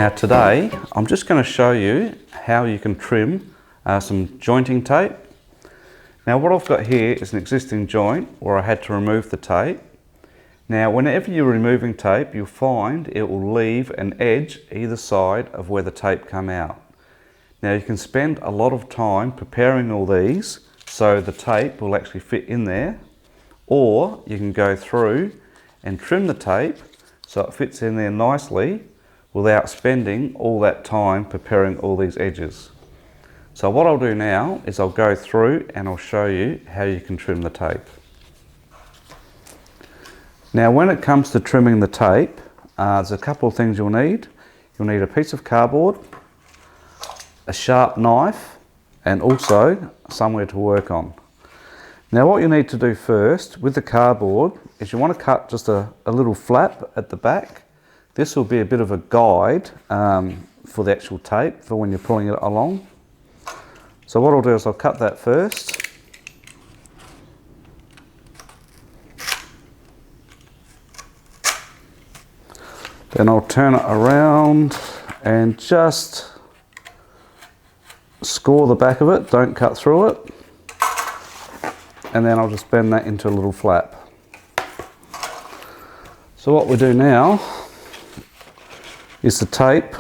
Now today I'm just going to show you how you can trim some jointing tape. Now what I've got here is an existing joint where I had to remove the tape. Now whenever you're removing tape, you'll find it will leave an edge either side of where the tape come out. Now you can spend a lot of time preparing all these so the tape will actually fit in there, or you can go through and trim the tape so it fits in there nicely without spending all that time preparing all these edges. So what I'll do now is I'll go through and I'll show you how you can trim the tape. Now when it comes to trimming the tape, there's a couple of things you'll need. You'll need a piece of cardboard, a sharp knife, and also somewhere to work on. Now what you need to do first with the cardboard is you want to cut just a little flap at the back. This will be a bit of a guide for the actual tape for when you're pulling it along. So what I'll do is I'll cut that first. Then I'll turn it around and just score the back of it, don't cut through it. And then I'll just bend that into a little flap. So what we do now is the tape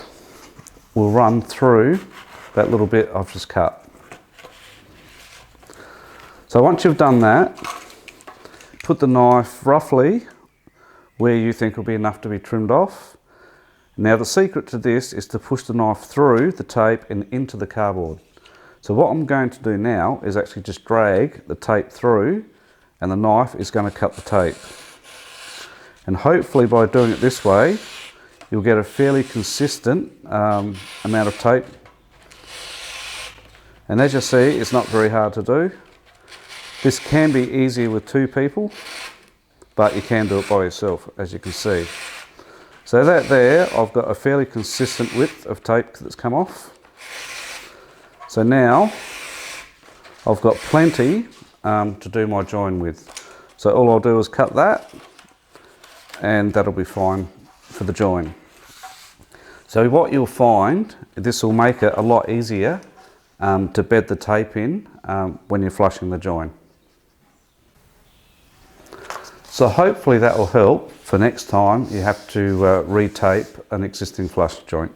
will run through that little bit I've just cut. So once you've done that, put the knife roughly where you think will be enough to be trimmed off. Now the secret to this is to push the knife through the tape and into the cardboard. So what I'm going to do now is actually just drag the tape through, and the knife is going to cut the tape. And hopefully by doing it this way, you'll get a fairly consistent amount of tape. And as you see, it's not very hard to do. This can be easier with two people, but you can do it by yourself, as you can see. So that there, I've got a fairly consistent width of tape that's come off. So now, I've got plenty to do my join with. So all I'll do is cut that, and that'll be fine for the join. So what you'll find, this will make it a lot easier to bed the tape in when you're flushing the join. So hopefully that will help for next time you have to re-tape an existing flush joint.